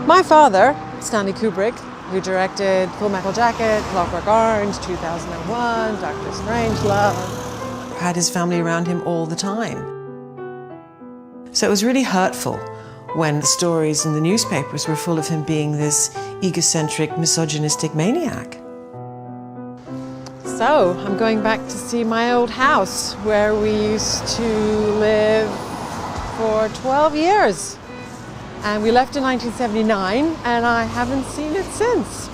My father, Stanley Kubrick, who directed Full Metal Jacket, Clockwork Orange, 2001, Doctor Strangelove, had his family around him all the time. So it was really hurtful when the stories in the newspapers were full of him being this egocentric, misogynistic maniac. So I'm going back to see my old house where we used to live for 12 years. And we left in 1979 and I haven't seen it since.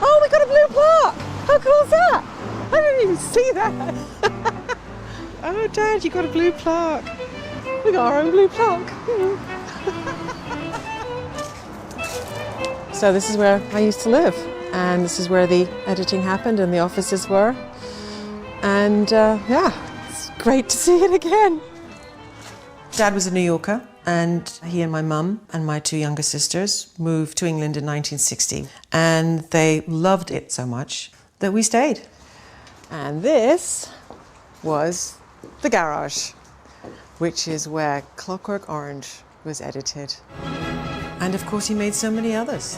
Oh, we got a blue plaque! How cool is that? I didn't even see that. Oh, Dad, you got a blue plaque. We got our own blue plaque. So this is where I used to live. And this is where the editing happened and the offices were. And yeah, it's great to see it again. Dad was a New Yorker, and he and my mum and my two younger sisters moved to England in 1960. And they loved it so much that we stayed. And this was the garage, which is where Clockwork Orange was edited. And of course, he made so many others.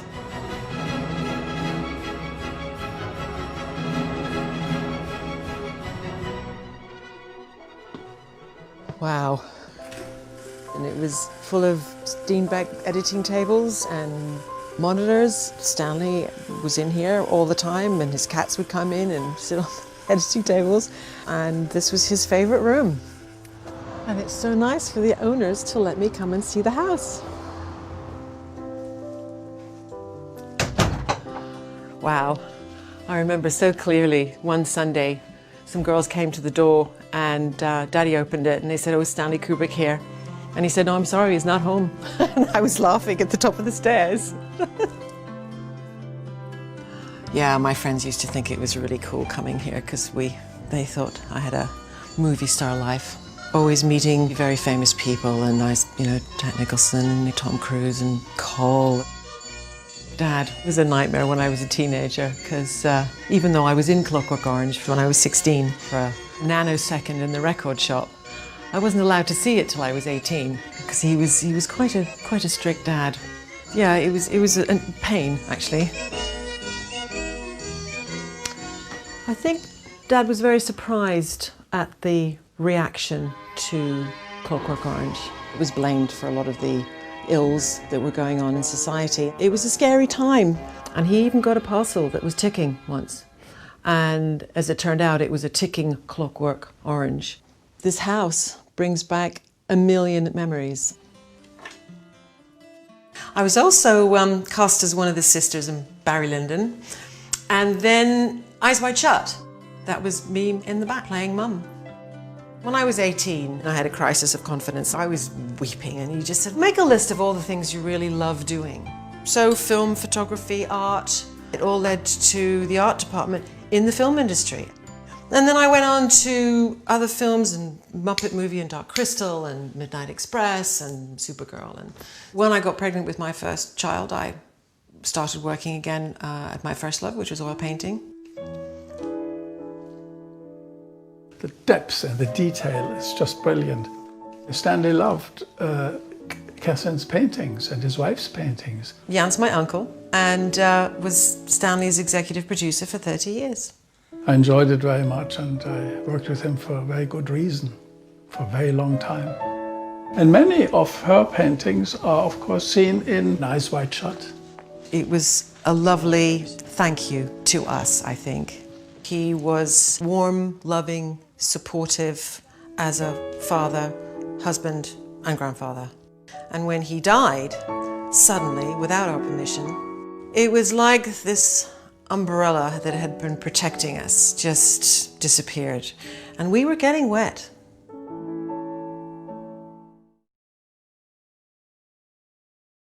Wow. And it was full of Steenbeck editing tables and monitors. Stanley was in here all the time, and his cats would come in and sit on the editing tables. And this was his favorite room. And it's so nice for the owners to let me come and see the house. Wow. I remember so clearly one Sunday, some girls came to the door and Daddy opened it and they said, "Oh, is Stanley Kubrick here?" And he said, "No, I'm sorry, he's not home." And I was laughing at the top of the stairs. Yeah, my friends used to think it was really cool coming here because they thought I had a movie star life. Always meeting very famous people, and Jack Nicholson and Tom Cruise and Cole. Dad was a nightmare when I was a teenager because even though I was in Clockwork Orange when I was 16 for a nanosecond in the record shop, I wasn't allowed to see it till I was 18 because he was quite a strict dad. Yeah, it was a pain actually. I think Dad was very surprised at the reaction to Clockwork Orange. It was blamed for a lot of the ills that were going on in society. It was a scary time, and he even got a parcel that was ticking once. And as it turned out, it was a ticking Clockwork Orange. This house brings back a million memories. I was also cast as one of the sisters in Barry Lyndon, and then Eyes Wide Shut. That was me in the back playing Mum. When I was 18, I had a crisis of confidence. I was weeping, and he just said, "Make a list of all the things you really love doing." So film, photography, art, it all led to the art department in the film industry. And then I went on to other films, and Muppet Movie and Dark Crystal and Midnight Express and Supergirl. And when I got pregnant with my first child, I started working again at my first love, which was oil painting. The depth and the detail is just brilliant. Stanley loved Catherine's paintings and his wife's paintings. Jan's my uncle and was Stanley's executive producer for 30 years. I enjoyed it very much, and I worked with him for a very good reason, for a very long time. And many of her paintings are, of course, seen in Eyes Wide Shut. It was a lovely thank you to us, I think. He was warm, loving, supportive as a father, husband, and grandfather. And when he died, suddenly, without our permission, it was like this umbrella that had been protecting us just disappeared. And we were getting wet.